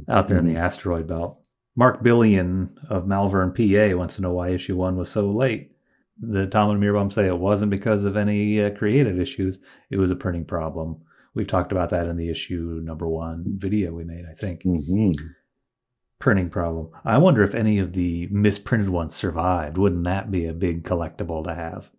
out there in the asteroid belt. Mark Billion of Malvern, PA wants to know why issue 1 was so late. The Tom and Mirbaum say it wasn't because of any creative issues. It was a printing problem. We've talked about that in the issue number 1 video we made, I think. Printing problem. I wonder if any of the misprinted ones survived. Wouldn't that be a big collectible to have?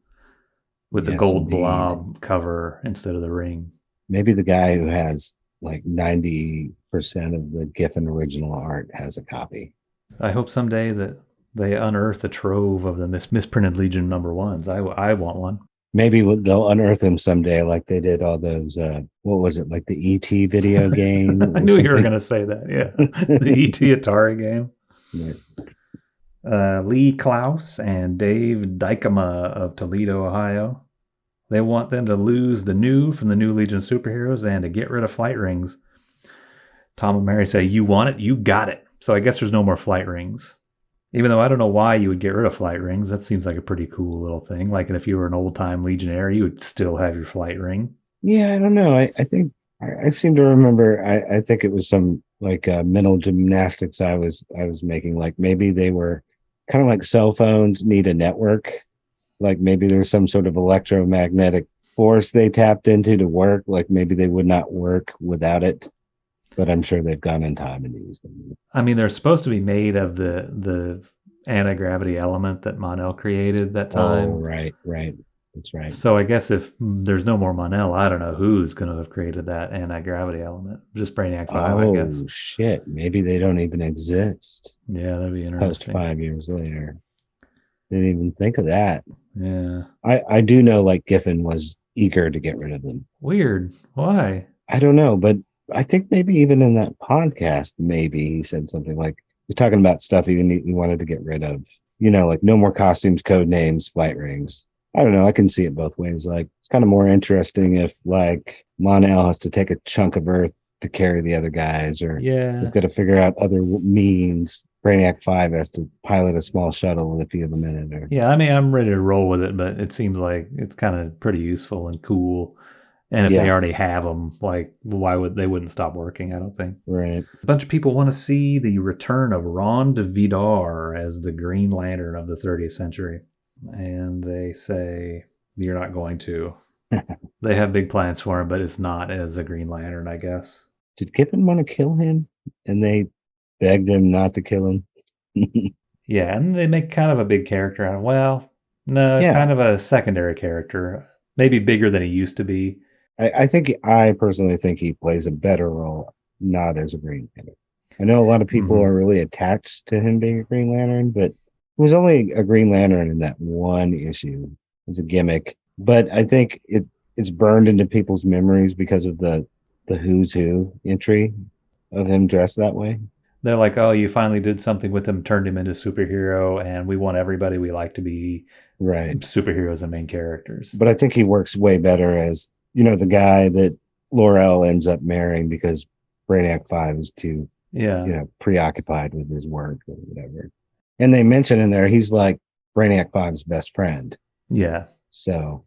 With the gold blob cover instead of the ring. Maybe the guy who has like 90% of the Giffen original art has a copy. I hope someday that they unearth a trove of the misprinted Legion number 1s. I want one. Maybe they'll unearth them someday like they did all those, what was it, like the E.T. video game? I knew you were going to say that, yeah. The E.T. Atari game. Yeah. Lee Klaus and Dave Dykema of Toledo, Ohio. They want them to lose the new from the new Legion superheroes and to get rid of flight rings. Tom and Mary say, you want it? You got it. So I guess there's no more flight rings. Even though I don't know why you would get rid of flight rings. That seems like a pretty cool little thing. Like if you were an old-time Legionnaire, you would still have your flight ring. Yeah, I don't know. I think I seem to remember. I think it was some like mental gymnastics I was making. Like maybe they were kind of like cell phones need a network. Like maybe there's some sort of electromagnetic force they tapped into to work. Like maybe they would not work without it. But I'm sure they've gone in time and used them. I mean, they're supposed to be made of the anti-gravity element that Mon-El created that time. Oh, right. That's right. So I guess if there's no more Mon-El, I don't know who's going to have created that anti-gravity element. Just Brainiac 5, I guess. Oh, shit. Maybe they don't even exist. Yeah, that'd be interesting. Post 5 years later. Didn't even think of that. Yeah. I do know like Giffen was eager to get rid of them. Weird. Why? I don't know, but I think maybe even in that podcast, maybe he said something like, you're talking about stuff he wanted to get rid of. You know, like no more costumes, code names, flight rings. I don't know. I can see it both ways. Like it's kind of more interesting if like Mon-El has to take a chunk of Earth to carry the other guys, or we've got to figure out other means. Brainiac 5 has to pilot a small shuttle with a few of them in it. Or... Yeah, I mean, I'm ready to roll with it, but it seems like it's kind of pretty useful and cool. And if they already have them, like, why would they wouldn't stop working? I don't think. Right. A bunch of people want to see the return of Ron de Vidar as the Green Lantern of the 30th century, and they say you're not going to. They have big plans for him, but it's not as a Green Lantern, I guess. Did Giffen want to kill him, and they begged him not to kill him? Yeah, and they make kind of a big character out of. Well, no, kind of a secondary character, maybe bigger than he used to be. I personally think he plays a better role not as a Green Lantern. I know a lot of people are really attached to him being a Green Lantern, but he was only a Green Lantern in that one issue. as a gimmick. But I think it's burned into people's memories because of the Who's Who entry of him dressed that way. They're like, oh, you finally did something with him, turned him into a superhero, and we want everybody we like to be Right. superheroes and main characters. But I think he works way better as, the guy that Laurel ends up marrying because Brainiac 5 is too, preoccupied with his work or whatever. And they mention in there, he's like Brainiac 5's best friend. Yeah. So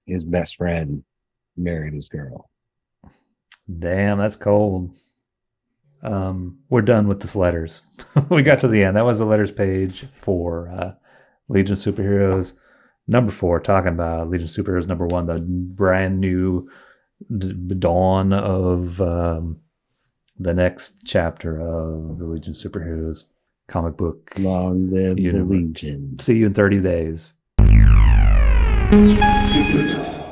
his best friend married his girl. Damn, that's cold. We're done with this letters. We got to the end. That was the letters page for Legion of Superheroes. Number 4, talking about Legion of Superheroes number 1, the brand new dawn of the next chapter of the Legion of Superheroes comic book. Long live the Legion. See you in 30 days. Super